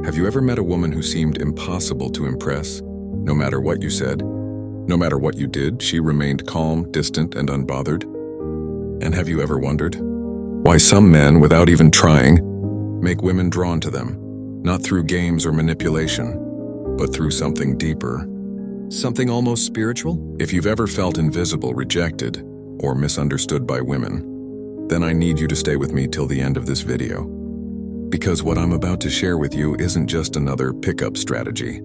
Have you ever met a woman who seemed impossible to impress? No matter what you said, no matter what you did, she remained calm, distant, and unbothered? And have you ever wondered why some men, without even trying, make women drawn to them, not through games or manipulation, but through something deeper, something almost spiritual? If you've ever felt invisible, rejected, or misunderstood by women, then I need you to stay with me till the end of this video. Because what I'm about to share with you isn't just another pickup strategy.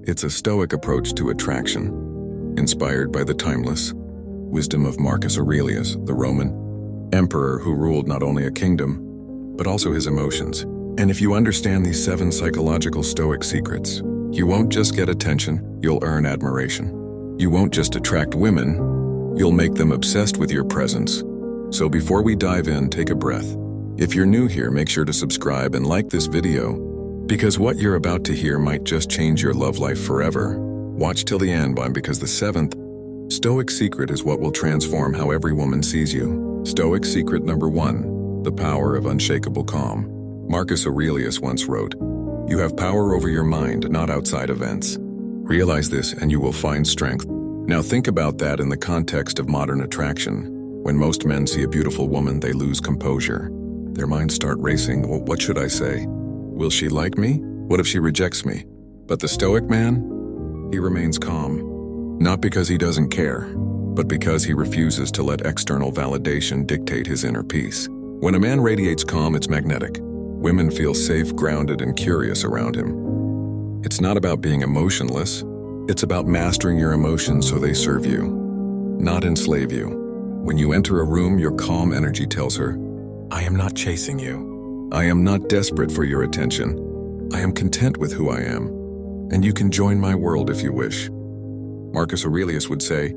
It's a Stoic approach to attraction, inspired by the timeless wisdom of Marcus Aurelius, the Roman emperor who ruled not only a kingdom, but also his emotions. And if you understand these 7 psychological Stoic secrets, you won't just get attention, you'll earn admiration. You won't just attract women, you'll make them obsessed with your presence. So before we dive in, take a breath. If you're new here, make sure to subscribe and like this video, because what you're about to hear might just change your love life forever. Watch till the end, because the 7th Stoic secret is what will transform how every woman sees you. Stoic secret number 1, the power of unshakable calm. Marcus Aurelius once wrote, "You have power over your mind, not outside events. Realize this and you will find strength." Now think about that in the context of modern attraction. When most men see a beautiful woman, they lose composure. Their minds start racing. Well, what should I say? Will she like me? What if she rejects me? But the Stoic man, he remains calm. Not because he doesn't care, but because he refuses to let external validation dictate his inner peace. When a man radiates calm, it's magnetic. Women feel safe, grounded, and curious around him. It's not about being emotionless. It's about mastering your emotions so they serve you, not enslave you. When you enter a room, your calm energy tells her, "I am not chasing you. I am not desperate for your attention. I am content with who I am, and you can join my world if you wish." Marcus Aurelius would say,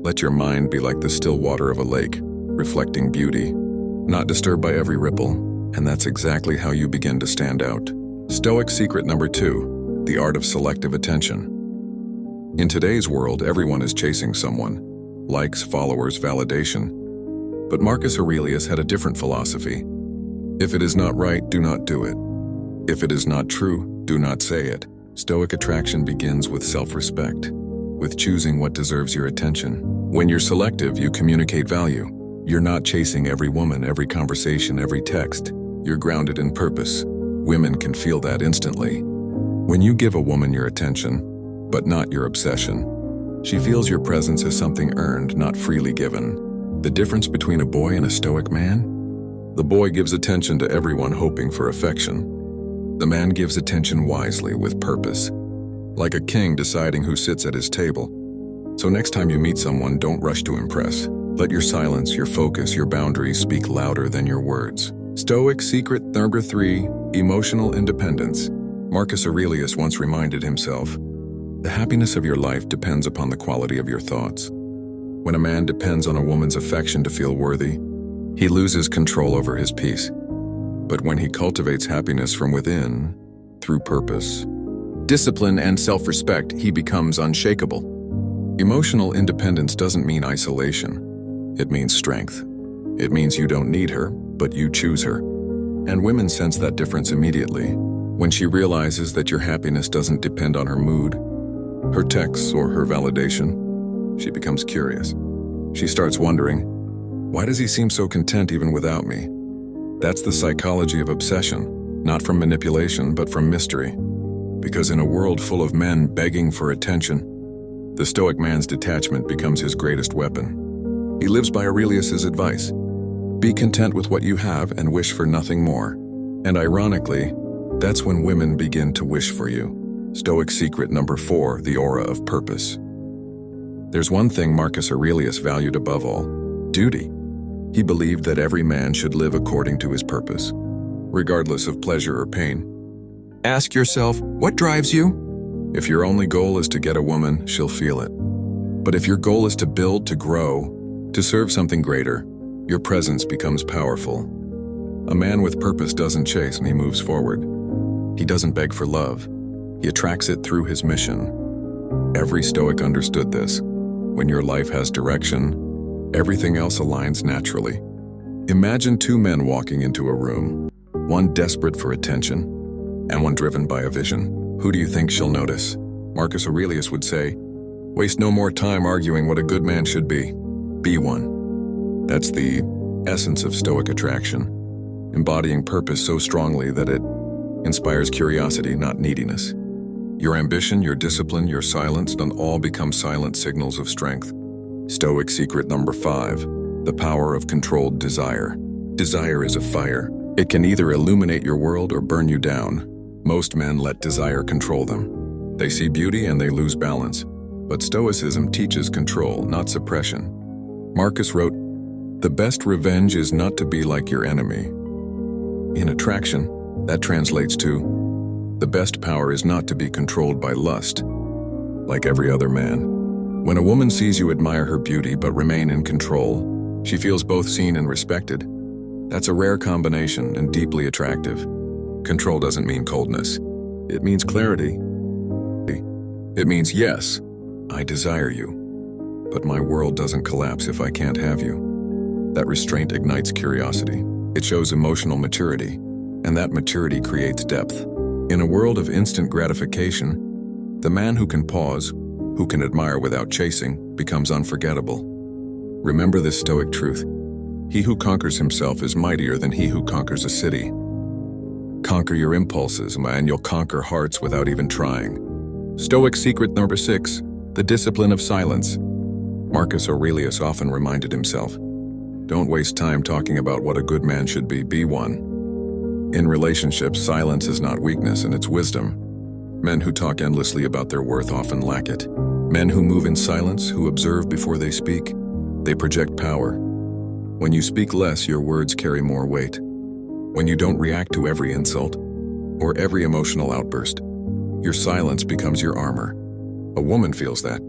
"Let your mind be like the still water of a lake, reflecting beauty, not disturbed by every ripple," and that's exactly how you begin to stand out. Stoic secret number 2, the art of selective attention. In today's world, everyone is chasing someone, likes, followers, validation. But Marcus Aurelius had a different philosophy. If it is not right, do not do it. If it is not true, do not say it. Stoic attraction begins with self-respect, with choosing what deserves your attention. When you're selective, you communicate value. You're not chasing every woman, every conversation, every text. You're grounded in purpose. Women can feel that instantly. When you give a woman your attention, but not your obsession, she feels your presence as something earned, not freely given. The difference between a boy and a Stoic man? The boy gives attention to everyone hoping for affection. The man gives attention wisely, with purpose, like a king deciding who sits at his table. So next time you meet someone, don't rush to impress. Let your silence, your focus, your boundaries speak louder than your words. Stoic secret number 3, emotional independence. Marcus Aurelius once reminded himself, "The happiness of your life depends upon the quality of your thoughts." When a man depends on a woman's affection to feel worthy, he loses control over his peace. But when he cultivates happiness from within, through purpose, discipline, and self-respect, he becomes unshakable. Emotional independence doesn't mean isolation. It means strength. It means you don't need her, but you choose her. And women sense that difference immediately. When she realizes that your happiness doesn't depend on her mood, her texts, or her validation, she becomes curious. She starts wondering, why does he seem so content even without me? That's the psychology of obsession, not from manipulation, but from mystery. Because in a world full of men begging for attention, the Stoic man's detachment becomes his greatest weapon. He lives by Aurelius's advice. Be content with what you have and wish for nothing more. And ironically, that's when women begin to wish for you. Stoic secret number 4, the aura of purpose. There's one thing Marcus Aurelius valued above all: duty. He believed that every man should live according to his purpose, regardless of pleasure or pain. Ask yourself, what drives you? If your only goal is to get a woman, she'll feel it. But if your goal is to build, to grow, to serve something greater, your presence becomes powerful. A man with purpose doesn't chase, and he moves forward. He doesn't beg for love. He attracts it through his mission. Every Stoic understood this. When your life has direction, everything else aligns naturally. Imagine 2 men walking into a room, one desperate for attention, and one driven by a vision? Who do you think she'll notice? Marcus Aurelius would say, "Waste no more time arguing what a good man should be. Be one." That's the essence of Stoic attraction, embodying purpose so strongly that it inspires curiosity, not neediness. Your ambition, your discipline, your silence don't all become silent signals of strength. Stoic secret number 5, the power of controlled desire. Desire is a fire. It can either illuminate your world or burn you down. Most men let desire control them. They see beauty and they lose balance. But Stoicism teaches control, not suppression. Marcus wrote, "The best revenge is not to be like your enemy." In attraction, that translates to, the best power is not to be controlled by lust, like every other man. When a woman sees you admire her beauty but remain in control, she feels both seen and respected. That's a rare combination and deeply attractive. Control doesn't mean coldness. It means clarity. It means, yes, I desire you, but my world doesn't collapse if I can't have you. That restraint ignites curiosity. It shows emotional maturity, and that maturity creates depth. In a world of instant gratification, the man who can pause, who can admire without chasing, becomes unforgettable. Remember this Stoic truth. He who conquers himself is mightier than he who conquers a city. Conquer your impulses, and you'll conquer hearts without even trying. Stoic secret number 6, the discipline of silence. Marcus Aurelius often reminded himself, don't waste time talking about what a good man should be one. In relationships, silence is not weakness and it's wisdom. Men who talk endlessly about their worth often lack it. Men who move in silence, who observe before they speak, they project power. When you speak less, your words carry more weight. When you don't react to every insult or every emotional outburst, your silence becomes your armor. A woman feels that.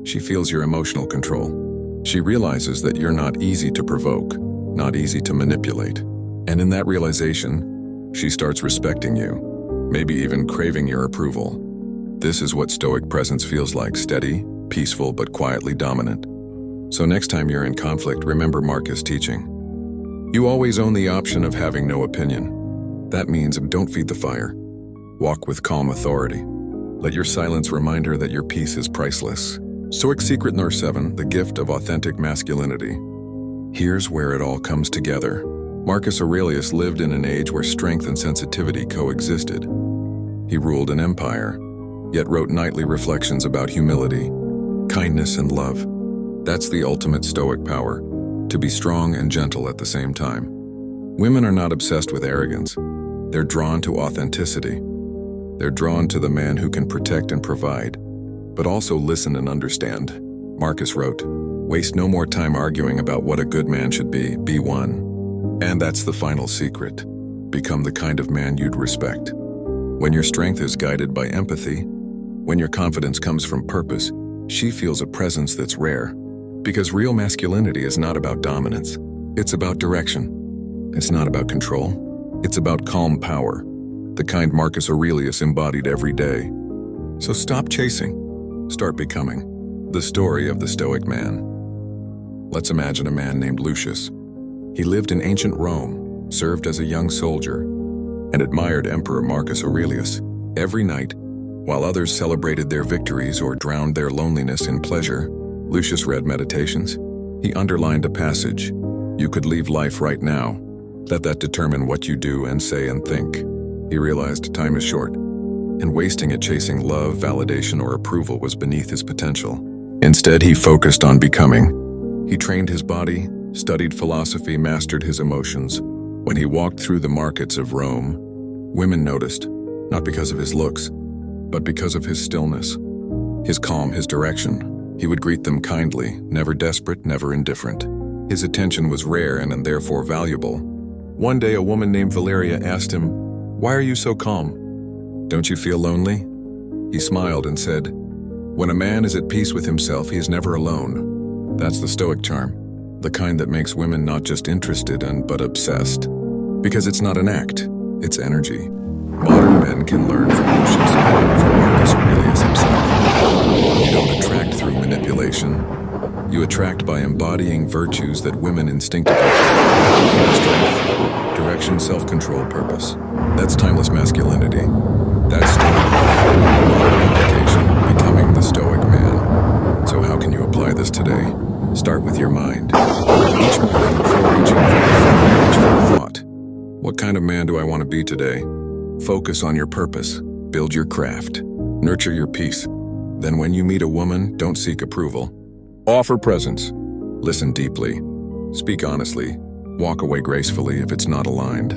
She feels your emotional control. She realizes that you're not easy to provoke, not easy to manipulate. And in that realization, she starts respecting you, maybe even craving your approval. This is what Stoic presence feels like, steady, peaceful, but quietly dominant. So next time you're in conflict, remember Marcus' teaching. You always own the option of having no opinion. That means don't feed the fire. Walk with calm authority. Let your silence remind her that your peace is priceless. Stoic secret number 7, the gift of authentic masculinity. Here's where it all comes together. Marcus Aurelius lived in an age where strength and sensitivity coexisted. He ruled an empire, yet wrote nightly reflections about humility, kindness, and love. That's the ultimate Stoic power, to be strong and gentle at the same time. Women are not obsessed with arrogance. They're drawn to authenticity. They're drawn to the man who can protect and provide, but also listen and understand. Marcus wrote, "Waste no more time arguing about what a good man should be one." And that's the final secret. Become the kind of man you'd respect. When your strength is guided by empathy, when your confidence comes from purpose, she feels a presence that's rare. Because real masculinity is not about dominance. It's about direction. It's not about control. It's about calm power, the kind Marcus Aurelius embodied every day. So stop chasing. Start becoming. The story of the Stoic man. Let's imagine a man named Lucius. He lived in ancient Rome, served as a young soldier, and admired Emperor Marcus Aurelius. Every night, while others celebrated their victories or drowned their loneliness in pleasure, Lucius read Meditations. He underlined a passage, "You could leave life right now. Let that determine what you do and say and think." He realized time is short, and wasting it chasing love, validation, or approval was beneath his potential. Instead, he focused on becoming. He trained his body, studied philosophy, mastered his emotions. When he walked through the markets of Rome, women noticed, not because of his looks, but because of his stillness, his calm, his direction. He would greet them kindly, never desperate, never indifferent. His attention was rare and therefore valuable. One day, a woman named Valeria asked him, "Why are you so calm? Don't you feel lonely?" He smiled and said, "When a man is at peace with himself, he is never alone." That's the Stoic charm, the kind that makes women not just interested but obsessed. Because it's not an act, it's energy. Modern men can learn from Lucius and from Marcus Aurelius himself. You don't attract through manipulation. You attract by embodying virtues that women instinctively feel. Strength, direction, determination, self-control, purpose. That's timeless masculinity. That's Stoic application, becoming the Stoic man. So how can you apply this today? Start with your mind. Each morning before reaching for the phone, reach for a thought. What kind of man do I want to be today? Focus on your purpose. Build your craft. Nurture your peace. Then when you meet a woman, don't seek approval. Offer presence. Listen deeply. Speak honestly. Walk away gracefully if it's not aligned.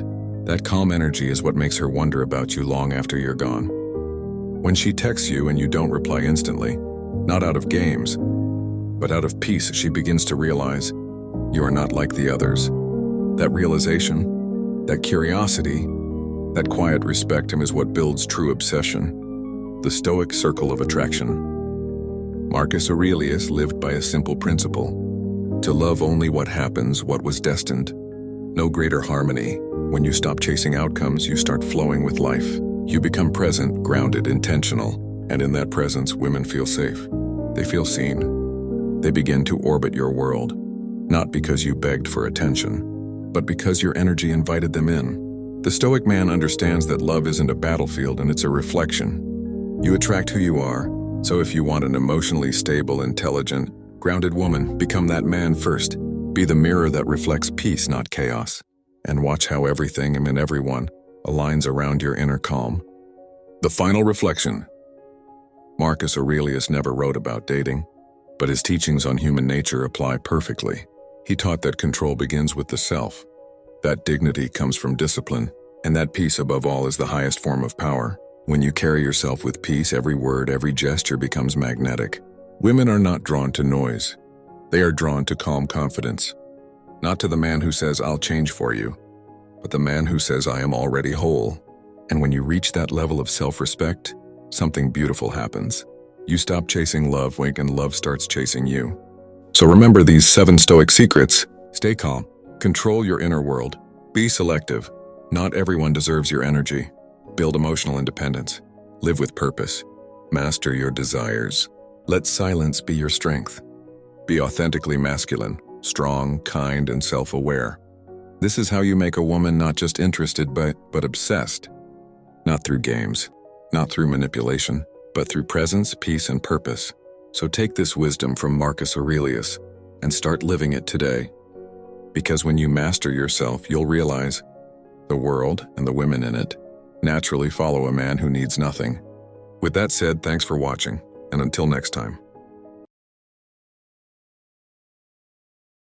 That calm energy is what makes her wonder about you long after you're gone. When she texts you and you don't reply instantly, not out of games, but out of peace, she begins to realize you are not like the others. That realization, that curiosity, that quiet respect is what builds true obsession. The Stoic circle of attraction. Marcus Aurelius lived by a simple principle: to love only what happens, what was destined. No greater harmony. When you stop chasing outcomes, you start flowing with life. You become present, grounded, intentional, and in that presence, women feel safe. They feel seen. They begin to orbit your world, not because you begged for attention, but because your energy invited them in. The Stoic man understands that love isn't a battlefield and it's a reflection. You attract who you are, so if you want an emotionally stable, intelligent, grounded woman, become that man first. Be the mirror that reflects peace, not chaos. And watch how everything and everyone aligns around your inner calm. The final reflection. Marcus Aurelius never wrote about dating, but his teachings on human nature apply perfectly. He taught that control begins with the self, that dignity comes from discipline, and that peace above all is the highest form of power. When you carry yourself with peace, every word, every gesture becomes magnetic. Women are not drawn to noise. They are drawn to calm confidence. Not to the man who says, "I'll change for you," but the man who says, "I am already whole." And when you reach that level of self-respect, something beautiful happens. You stop chasing love, and love starts chasing you. So remember these 7 Stoic secrets. Stay calm. Control your inner world. Be selective. Not everyone deserves your energy. Build emotional independence. Live with purpose. Master your desires. Let silence be your strength. Be authentically masculine, strong, kind, and self-aware. This is how you make a woman not just interested, but obsessed. Not through games, not through manipulation, but through presence, peace, and purpose. So take this wisdom from Marcus Aurelius and start living it today. Because when you master yourself, you'll realize the world and the women in it naturally follow a man who needs nothing. With that said, thanks for watching, and until next time.